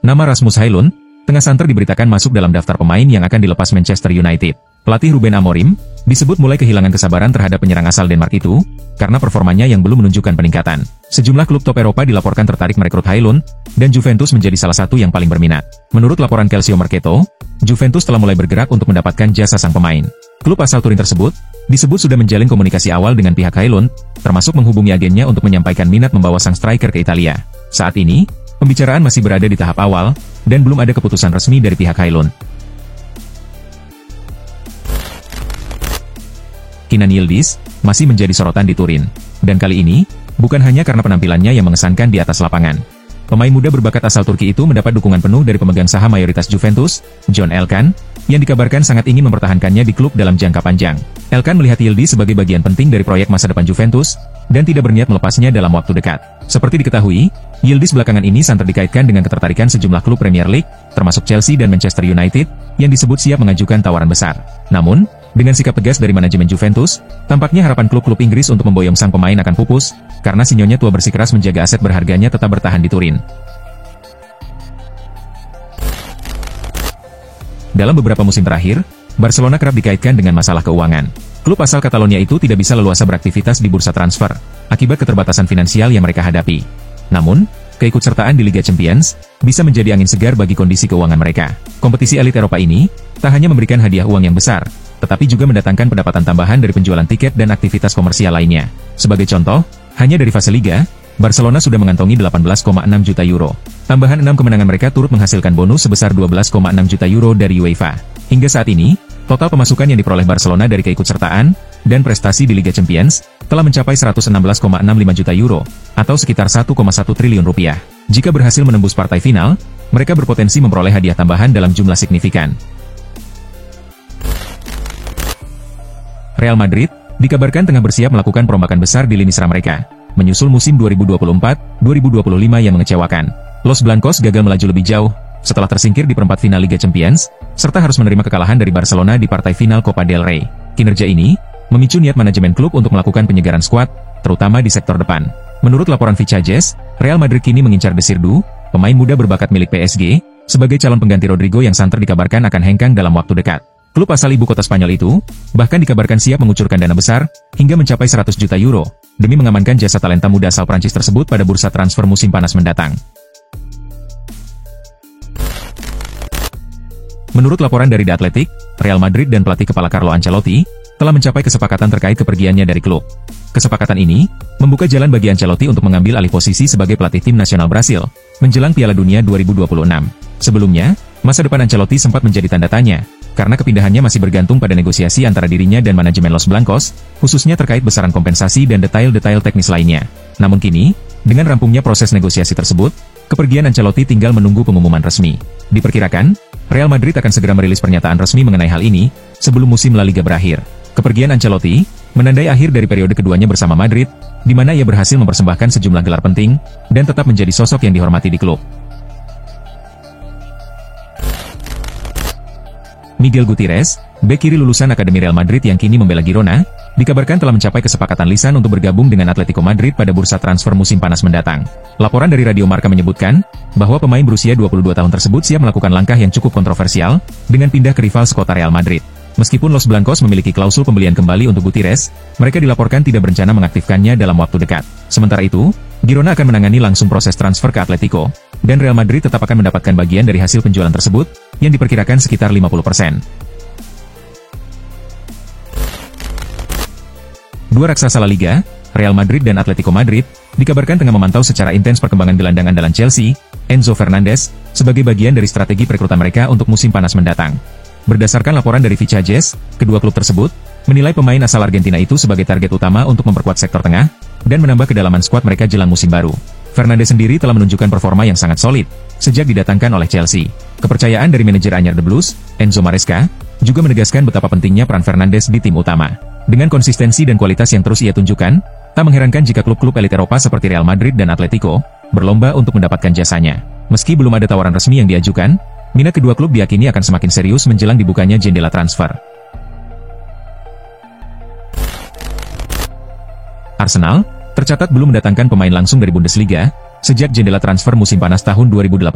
Nama Rasmus Højlund tengah santer diberitakan masuk dalam daftar pemain yang akan dilepas Manchester United. Pelatih Ruben Amorim disebut mulai kehilangan kesabaran terhadap penyerang asal Denmark itu karena performanya yang belum menunjukkan peningkatan. Sejumlah klub top Eropa dilaporkan tertarik merekrut Højlund dan Juventus menjadi salah satu yang paling berminat. Menurut laporan Calcio Mercato, Juventus telah mulai bergerak untuk mendapatkan jasa sang pemain. Klub asal Turin tersebut disebut sudah menjalin komunikasi awal dengan pihak Højlund, termasuk menghubungi agennya untuk menyampaikan minat membawa sang striker ke Italia. Saat ini, pembicaraan masih berada di tahap awal dan belum ada keputusan resmi dari pihak Højlund. Kenan Yildiz masih menjadi sorotan di Turin, dan kali ini bukan hanya karena penampilannya yang mengesankan di atas lapangan. Pemain muda berbakat asal Turki itu mendapat dukungan penuh dari pemegang saham mayoritas Juventus, John Elkann, yang dikabarkan sangat ingin mempertahankannya di klub dalam jangka panjang. Elkann melihat Yildiz sebagai bagian penting dari proyek masa depan Juventus, dan tidak berniat melepasnya dalam waktu dekat. Seperti diketahui, Yildiz belakangan ini santer dikaitkan dengan ketertarikan sejumlah klub Premier League, termasuk Chelsea dan Manchester United, yang disebut siap mengajukan tawaran besar. Namun, dengan sikap tegas dari manajemen Juventus, tampaknya harapan klub-klub Inggris untuk memboyong sang pemain akan pupus, karena si nyonya tua bersikeras menjaga aset berharganya tetap bertahan di Turin. Dalam beberapa musim terakhir, Barcelona kerap dikaitkan dengan masalah keuangan. Klub asal Catalonia itu tidak bisa leluasa beraktivitas di bursa transfer, akibat keterbatasan finansial yang mereka hadapi. Namun, keikutsertaan di Liga Champions bisa menjadi angin segar bagi kondisi keuangan mereka. Kompetisi elit Eropa ini tak hanya memberikan hadiah uang yang besar, tetapi juga mendatangkan pendapatan tambahan dari penjualan tiket dan aktivitas komersial lainnya. Sebagai contoh, hanya dari fase Liga, Barcelona sudah mengantongi 18,6 juta euro. Tambahan 6 kemenangan mereka turut menghasilkan bonus sebesar 12,6 juta euro dari UEFA. Hingga saat ini, total pemasukan yang diperoleh Barcelona dari keikutsertaan dan prestasi di Liga Champions telah mencapai 116,65 juta euro, atau sekitar 1,1 triliun rupiah. Jika berhasil menembus partai final, mereka berpotensi memperoleh hadiah tambahan dalam jumlah signifikan. Real Madrid dikabarkan tengah bersiap melakukan perombakan besar di lini serang mereka, menyusul musim 2024-2025 yang mengecewakan. Los Blancos gagal melaju lebih jauh setelah tersingkir di perempat final Liga Champions, serta harus menerima kekalahan dari Barcelona di partai final Copa del Rey. Kinerja ini memicu niat manajemen klub untuk melakukan penyegaran skuad, terutama di sektor depan. Menurut laporan Vichajes, Real Madrid kini mengincar Desirdu, pemain muda berbakat milik PSG, sebagai calon pengganti Rodrigo yang santer dikabarkan akan hengkang dalam waktu dekat. Klub asal ibu kota Spanyol itu bahkan dikabarkan siap mengucurkan dana besar hingga mencapai 100 juta euro demi mengamankan jasa talenta muda asal Prancis tersebut pada bursa transfer musim panas mendatang. Menurut laporan dari The Athletic, Real Madrid dan pelatih kepala Carlo Ancelotti telah mencapai kesepakatan terkait kepergiannya dari klub. Kesepakatan ini membuka jalan bagi Ancelotti untuk mengambil alih posisi sebagai pelatih tim nasional Brasil menjelang Piala Dunia 2026. Sebelumnya, masa depan Ancelotti sempat menjadi tanda tanya karena kepindahannya masih bergantung pada negosiasi antara dirinya dan manajemen Los Blancos, khususnya terkait besaran kompensasi dan detail-detail teknis lainnya. Namun kini, dengan rampungnya proses negosiasi tersebut, kepergian Ancelotti tinggal menunggu pengumuman resmi. Diperkirakan, Real Madrid akan segera merilis pernyataan resmi mengenai hal ini sebelum musim La Liga berakhir. Kepergian Ancelotti menandai akhir dari periode keduanya bersama Madrid, di mana ia berhasil mempersembahkan sejumlah gelar penting dan tetap menjadi sosok yang dihormati di klub. Miguel Gutierrez, bek kiri lulusan Akademi Real Madrid yang kini membela Girona, dikabarkan telah mencapai kesepakatan lisan untuk bergabung dengan Atletico Madrid pada bursa transfer musim panas mendatang. Laporan dari Radio Marca menyebutkan bahwa pemain berusia 22 tahun tersebut siap melakukan langkah yang cukup kontroversial dengan pindah ke rival sekota Real Madrid. Meskipun Los Blancos memiliki klausul pembelian kembali untuk Gutierrez, mereka dilaporkan tidak berencana mengaktifkannya dalam waktu dekat. Sementara itu, Girona akan menangani langsung proses transfer ke Atletico, dan Real Madrid tetap akan mendapatkan bagian dari hasil penjualan tersebut, yang diperkirakan sekitar 50%. Dua raksasa La Liga, Real Madrid dan Atletico Madrid, dikabarkan tengah memantau secara intens perkembangan gelandang andalan Chelsea, Enzo Fernandez, sebagai bagian dari strategi perekrutan mereka untuk musim panas mendatang. Berdasarkan laporan dari Vichajes, kedua klub tersebut menilai pemain asal Argentina itu sebagai target utama untuk memperkuat sektor tengah dan menambah kedalaman skuad mereka jelang musim baru. Fernandes sendiri telah menunjukkan performa yang sangat solid sejak didatangkan oleh Chelsea. Kepercayaan dari manajer anyar The Blues, Enzo Maresca, juga menegaskan betapa pentingnya peran Fernandes di tim utama. Dengan konsistensi dan kualitas yang terus ia tunjukkan, tak mengherankan jika klub-klub elit Eropa seperti Real Madrid dan Atletico berlomba untuk mendapatkan jasanya. Meski belum ada tawaran resmi yang diajukan, minat kedua klub diyakini akan semakin serius menjelang dibukanya jendela transfer. Arsenal tercatat belum mendatangkan pemain langsung dari Bundesliga sejak jendela transfer musim panas tahun 2018.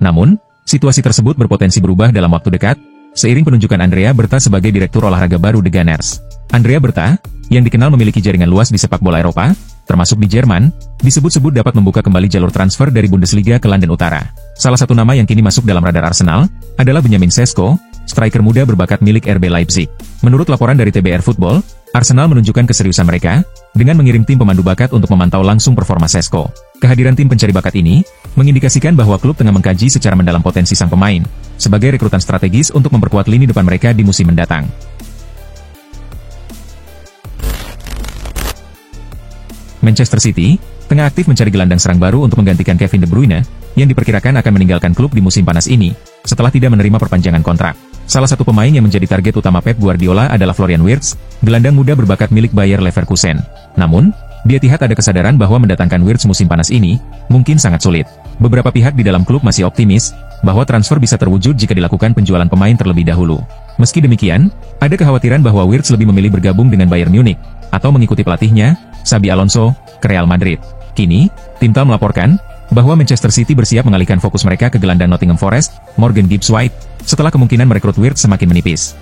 Namun, situasi tersebut berpotensi berubah dalam waktu dekat, seiring penunjukan Andrea Berta sebagai direktur olahraga baru The Gunners. Andrea Berta, yang dikenal memiliki jaringan luas di sepak bola Eropa, termasuk di Jerman, disebut-sebut dapat membuka kembali jalur transfer dari Bundesliga ke London Utara. Salah satu nama yang kini masuk dalam radar Arsenal adalah Benjamin Sesko, striker muda berbakat milik RB Leipzig. Menurut laporan dari TBR Football, Arsenal menunjukkan keseriusan mereka dengan mengirim tim pemandu bakat untuk memantau langsung performa Sesko. Kehadiran tim pencari bakat ini mengindikasikan bahwa klub tengah mengkaji secara mendalam potensi sang pemain sebagai rekrutan strategis untuk memperkuat lini depan mereka di musim mendatang. Manchester City tengah aktif mencari gelandang serang baru untuk menggantikan Kevin De Bruyne yang diperkirakan akan meninggalkan klub di musim panas ini setelah tidak menerima perpanjangan kontrak. Salah satu pemain yang menjadi target utama Pep Guardiola adalah Florian Wirtz, gelandang muda berbakat milik Bayer Leverkusen. Namun, di Etihad ada kesadaran bahwa mendatangkan Wirtz musim panas ini mungkin sangat sulit. Beberapa pihak di dalam klub masih optimis bahwa transfer bisa terwujud jika dilakukan penjualan pemain terlebih dahulu. Meski demikian, ada kekhawatiran bahwa Wirtz lebih memilih bergabung dengan Bayern Munich atau mengikuti pelatihnya, Xabi Alonso, ke Real Madrid. Kini, Tim Tal melaporkan bahwa Manchester City bersiap mengalihkan fokus mereka ke gelandang Nottingham Forest, Morgan Gibbs-White, setelah kemungkinan merekrut Wirtz semakin menipis.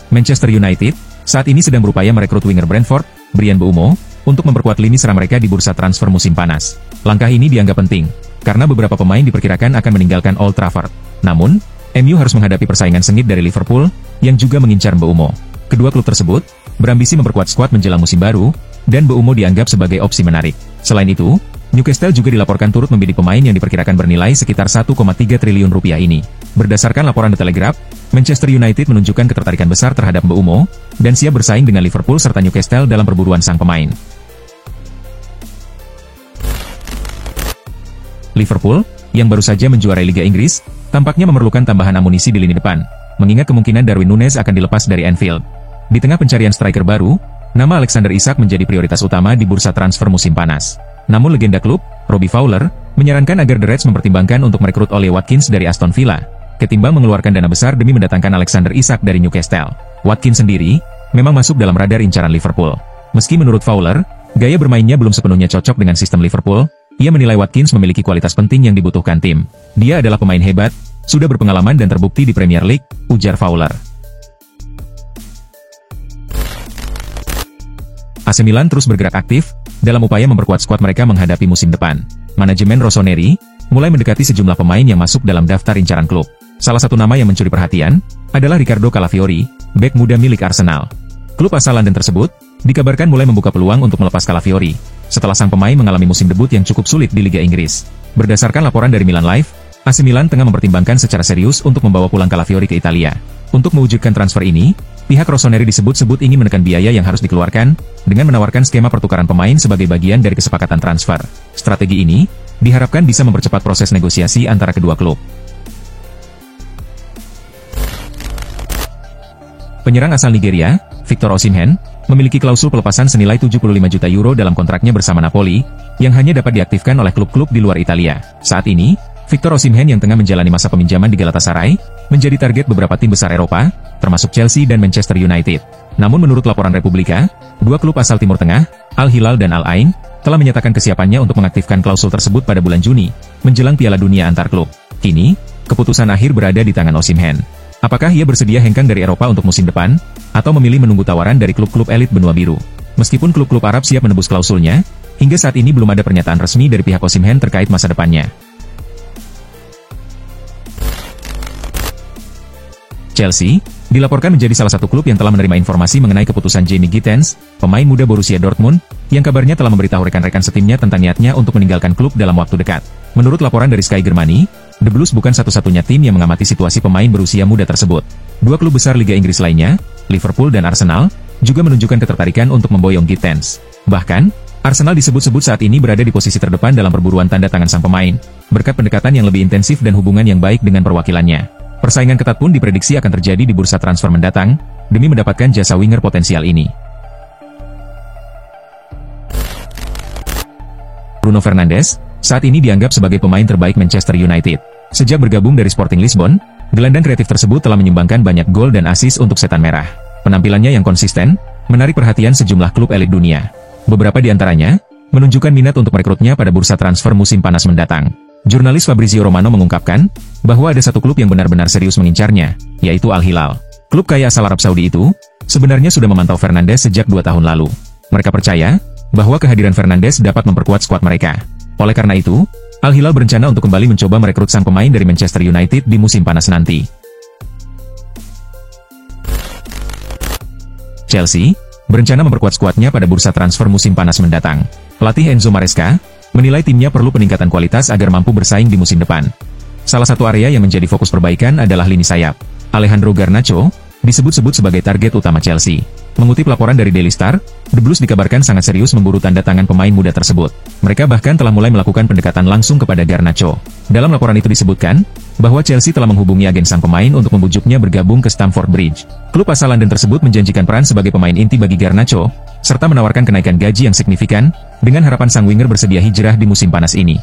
Manchester United saat ini sedang berupaya merekrut winger Brentford, Bryan Mbeumo, untuk memperkuat lini serang mereka di bursa transfer musim panas. Langkah ini dianggap penting, karena beberapa pemain diperkirakan akan meninggalkan Old Trafford. Namun, MU harus menghadapi persaingan sengit dari Liverpool, yang juga mengincar Mbeumo. Kedua klub tersebut berambisi memperkuat skuad menjelang musim baru, dan Mbeumo dianggap sebagai opsi menarik. Selain itu, Newcastle juga dilaporkan turut membidik pemain yang diperkirakan bernilai sekitar 1,3 triliun rupiah ini. Berdasarkan laporan The Telegraph, Manchester United menunjukkan ketertarikan besar terhadap Mbeumo, dan siap bersaing dengan Liverpool serta Newcastle dalam perburuan sang pemain. Liverpool, yang baru saja menjuarai Liga Inggris, tampaknya memerlukan tambahan amunisi di lini depan, mengingat kemungkinan Darwin Núñez akan dilepas dari Anfield. Di tengah pencarian striker baru, nama Alexander Isak menjadi prioritas utama di bursa transfer musim panas. Namun legenda klub, Robbie Fowler, menyarankan agar The Reds mempertimbangkan untuk merekrut Ollie Watkins dari Aston Villa, ketimbang mengeluarkan dana besar demi mendatangkan Alexander Isak dari Newcastle. Watkins sendiri memang masuk dalam radar incaran Liverpool. Meski menurut Fowler, gaya bermainnya belum sepenuhnya cocok dengan sistem Liverpool, ia menilai Watkins memiliki kualitas penting yang dibutuhkan tim. Dia adalah pemain hebat, sudah berpengalaman dan terbukti di Premier League, ujar Fowler. AC Milan terus bergerak aktif dalam upaya memperkuat skuad mereka menghadapi musim depan. Manajemen Rossoneri mulai mendekati sejumlah pemain yang masuk dalam daftar incaran klub. Salah satu nama yang mencuri perhatian adalah Ricardo Calafiori, bek muda milik Arsenal. Klub asal London tersebut dikabarkan mulai membuka peluang untuk melepas Calafiori setelah sang pemain mengalami musim debut yang cukup sulit di Liga Inggris. Berdasarkan laporan dari Milan Live, AC Milan tengah mempertimbangkan secara serius untuk membawa pulang Calafiori ke Italia. Untuk mewujudkan transfer ini, pihak Rossoneri disebut-sebut ingin menekan biaya yang harus dikeluarkan dengan menawarkan skema pertukaran pemain sebagai bagian dari kesepakatan transfer. Strategi ini diharapkan bisa mempercepat proses negosiasi antara kedua klub. Penyerang asal Nigeria, Victor Osimhen, memiliki klausul pelepasan senilai 75 juta euro dalam kontraknya bersama Napoli, yang hanya dapat diaktifkan oleh klub-klub di luar Italia. Saat ini, Victor Osimhen yang tengah menjalani masa peminjaman di Galatasaray, menjadi target beberapa tim besar Eropa, termasuk Chelsea dan Manchester United. Namun menurut laporan Republika, dua klub asal Timur Tengah, Al Hilal dan Al Ain, telah menyatakan kesiapannya untuk mengaktifkan klausul tersebut pada bulan Juni, menjelang Piala Dunia antar klub. Kini, keputusan akhir berada di tangan Osimhen. Apakah ia bersedia hengkang dari Eropa untuk musim depan, atau memilih menunggu tawaran dari klub-klub elit benua biru? Meskipun klub-klub Arab siap menebus klausulnya, hingga saat ini belum ada pernyataan resmi dari pihak Osimhen terkait masa depannya. Chelsea dilaporkan menjadi salah satu klub yang telah menerima informasi mengenai keputusan Jamie Gittens, pemain muda Borussia Dortmund, yang kabarnya telah memberitahu rekan-rekan setimnya tentang niatnya untuk meninggalkan klub dalam waktu dekat. Menurut laporan dari Sky Germany, The Blues bukan satu-satunya tim yang mengamati situasi pemain berusia muda tersebut. Dua klub besar Liga Inggris lainnya, Liverpool dan Arsenal, juga menunjukkan ketertarikan untuk memboyong Gittens. Bahkan, Arsenal disebut-sebut saat ini berada di posisi terdepan dalam perburuan tanda tangan sang pemain, berkat pendekatan yang lebih intensif dan hubungan yang baik dengan perwakilannya. Persaingan ketat pun diprediksi akan terjadi di bursa transfer mendatang, demi mendapatkan jasa winger potensial ini. Bruno Fernandes saat ini dianggap sebagai pemain terbaik Manchester United. Sejak bergabung dari Sporting Lisbon, gelandang kreatif tersebut telah menyumbangkan banyak gol dan assist untuk Setan Merah. Penampilannya yang konsisten menarik perhatian sejumlah klub elit dunia. Beberapa di antaranya menunjukkan minat untuk merekrutnya pada bursa transfer musim panas mendatang. Jurnalis Fabrizio Romano mengungkapkan bahwa ada satu klub yang benar-benar serius mengincarnya, yaitu Al Hilal. Klub kaya asal Arab Saudi itu sebenarnya sudah memantau Fernandes sejak 2 tahun lalu. Mereka percaya bahwa kehadiran Fernandes dapat memperkuat skuad mereka. Oleh karena itu, Al Hilal berencana untuk kembali mencoba merekrut sang pemain dari Manchester United di musim panas nanti. Chelsea berencana memperkuat skuadnya pada bursa transfer musim panas mendatang. Pelatih Enzo Maresca menilai timnya perlu peningkatan kualitas agar mampu bersaing di musim depan. Salah satu area yang menjadi fokus perbaikan adalah lini sayap. Alejandro Garnacho disebut-sebut sebagai target utama Chelsea. Mengutip laporan dari Daily Star, The Blues dikabarkan sangat serius memburu tanda tangan pemain muda tersebut. Mereka bahkan telah mulai melakukan pendekatan langsung kepada Garnacho. Dalam laporan itu disebutkan bahwa Chelsea telah menghubungi agen sang pemain untuk membujuknya bergabung ke Stamford Bridge. Klub asal London tersebut menjanjikan peran sebagai pemain inti bagi Garnacho, serta menawarkan kenaikan gaji yang signifikan, dengan harapan sang winger bersedia hijrah di musim panas ini.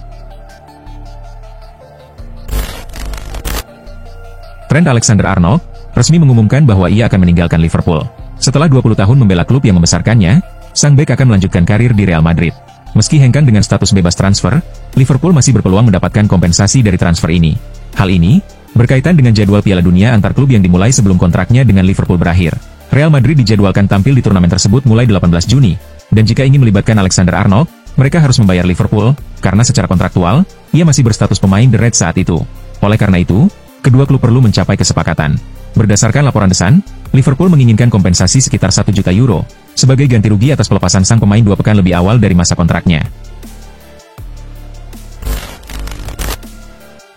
Trent Alexander-Arnold resmi mengumumkan bahwa ia akan meninggalkan Liverpool. Setelah 20 tahun membela klub yang membesarkannya, sang bek akan melanjutkan karir di Real Madrid. Meski hengkang dengan status bebas transfer, Liverpool masih berpeluang mendapatkan kompensasi dari transfer ini. Hal ini berkaitan dengan jadwal Piala Dunia antar klub yang dimulai sebelum kontraknya dengan Liverpool berakhir. Real Madrid dijadwalkan tampil di turnamen tersebut mulai 18 Juni, dan jika ingin melibatkan Alexander-Arnold, mereka harus membayar Liverpool, karena secara kontraktual, ia masih berstatus pemain The Reds saat itu. Oleh karena itu, kedua klub perlu mencapai kesepakatan. Berdasarkan laporan The Sun, Liverpool menginginkan kompensasi sekitar 1 juta euro, sebagai ganti rugi atas pelepasan sang pemain 2 pekan lebih awal dari masa kontraknya.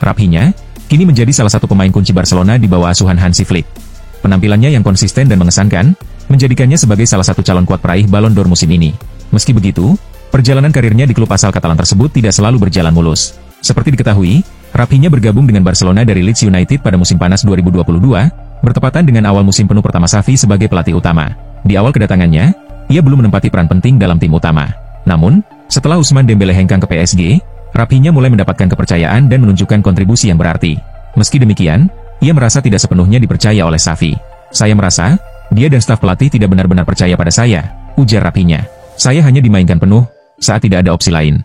Raphinha kini menjadi salah satu pemain kunci Barcelona di bawah asuhan Hansi Flick. Penampilannya yang konsisten dan mengesankan, menjadikannya sebagai salah satu calon kuat peraih Ballon d'Or musim ini. Meski begitu, perjalanan karirnya di klub asal Katalan tersebut tidak selalu berjalan mulus. Seperti diketahui, Raphinha bergabung dengan Barcelona dari Leeds United pada musim panas 2022, bertepatan dengan awal musim penuh pertama Xavi sebagai pelatih utama. Di awal kedatangannya, ia belum menempati peran penting dalam tim utama. Namun, setelah Ousmane Dembélé hengkang ke PSG, Raphinha mulai mendapatkan kepercayaan dan menunjukkan kontribusi yang berarti. Meski demikian, ia merasa tidak sepenuhnya dipercaya oleh Xavi. "Saya merasa, dia dan staf pelatih tidak benar-benar percaya pada saya," ujar Raphinha. "Saya hanya dimainkan penuh, saat tidak ada opsi lain."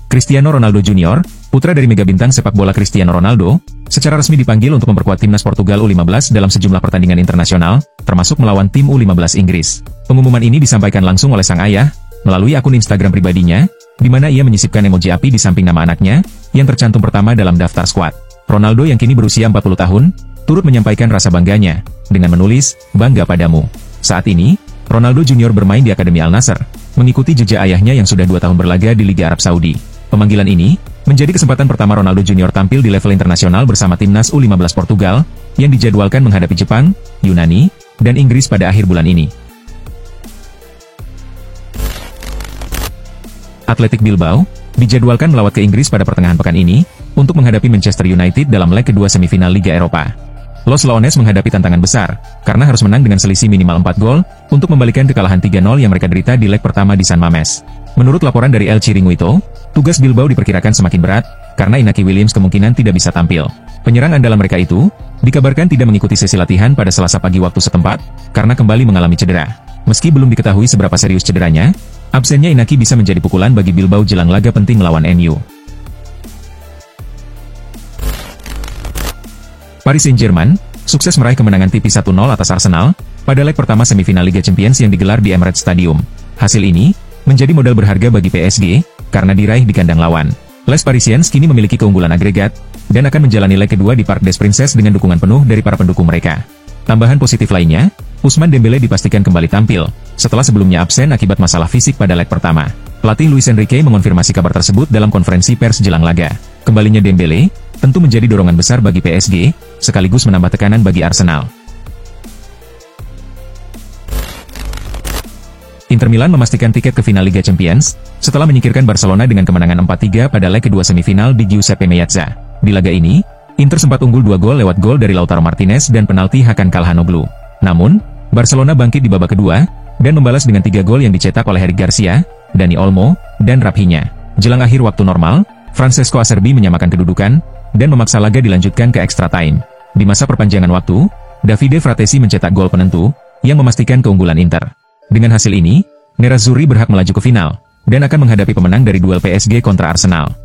Cristiano Ronaldo Junior, putra dari mega bintang sepak bola Cristiano Ronaldo, secara resmi dipanggil untuk memperkuat timnas Portugal U15 dalam sejumlah pertandingan internasional, termasuk melawan tim U15 Inggris. Pengumuman ini disampaikan langsung oleh sang ayah, melalui akun Instagram pribadinya, di mana ia menyisipkan emoji api di samping nama anaknya, yang tercantum pertama dalam daftar skuad. Ronaldo yang kini berusia 40 tahun, turut menyampaikan rasa bangganya, dengan menulis, "Bangga padamu." Saat ini, Ronaldo Junior bermain di Akademi Al Nassr, mengikuti jejak ayahnya yang sudah 2 tahun berlaga di Liga Arab Saudi. Pemanggilan ini menjadi kesempatan pertama Ronaldo Junior tampil di level internasional bersama timnas U15 Portugal, yang dijadwalkan menghadapi Jepang, Yunani, dan Inggris pada akhir bulan ini. Athletic Bilbao dijadwalkan melawat ke Inggris pada pertengahan pekan ini, untuk menghadapi Manchester United dalam leg kedua semifinal Liga Eropa. Los Leones menghadapi tantangan besar, karena harus menang dengan selisih minimal 4 gol, untuk membalikan kekalahan 3-0 yang mereka derita di leg pertama di San Mamés. Menurut laporan dari El Chiringuito, tugas Bilbao diperkirakan semakin berat, karena Inaki Williams kemungkinan tidak bisa tampil. Penyerang andalan mereka itu, dikabarkan tidak mengikuti sesi latihan pada Selasa pagi waktu setempat, karena kembali mengalami cedera. Meski belum diketahui seberapa serius cederanya, absennya Inaki bisa menjadi pukulan bagi Bilbao jelang laga penting melawan MU. Paris Saint-Germain sukses meraih kemenangan tipis 1-0 atas Arsenal pada leg pertama semifinal Liga Champions yang digelar di Emirates Stadium. Hasil ini menjadi modal berharga bagi PSG karena diraih di kandang lawan. Les Parisiens kini memiliki keunggulan agregat dan akan menjalani leg kedua di Parc des Princes dengan dukungan penuh dari para pendukung mereka. Tambahan positif lainnya, Ousmane Dembélé dipastikan kembali tampil setelah sebelumnya absen akibat masalah fisik pada leg pertama. Pelatih Luis Enrique mengonfirmasi kabar tersebut dalam konferensi pers jelang laga. Kembalinya Dembélé tentu menjadi dorongan besar bagi PSG, sekaligus menambah tekanan bagi Arsenal. Inter Milan memastikan tiket ke final Liga Champions, setelah menyingkirkan Barcelona dengan kemenangan 4-3 pada leg kedua semifinal di Giuseppe Meazza. Di laga ini, Inter sempat unggul 2 gol lewat gol dari Lautaro Martinez dan penalti Hakan Calhanoglu. Namun, Barcelona bangkit di babak kedua, dan membalas dengan 3 gol yang dicetak oleh Eric Garcia, Dani Olmo, dan Raphinha. Jelang akhir waktu normal, Francesco Acerbi menyamakan kedudukan, dan memaksa laga dilanjutkan ke extra time. Di masa perpanjangan waktu, Davide Fratesi mencetak gol penentu, yang memastikan keunggulan Inter. Dengan hasil ini, Nerazzurri berhak melaju ke final, dan akan menghadapi pemenang dari duel PSG kontra Arsenal.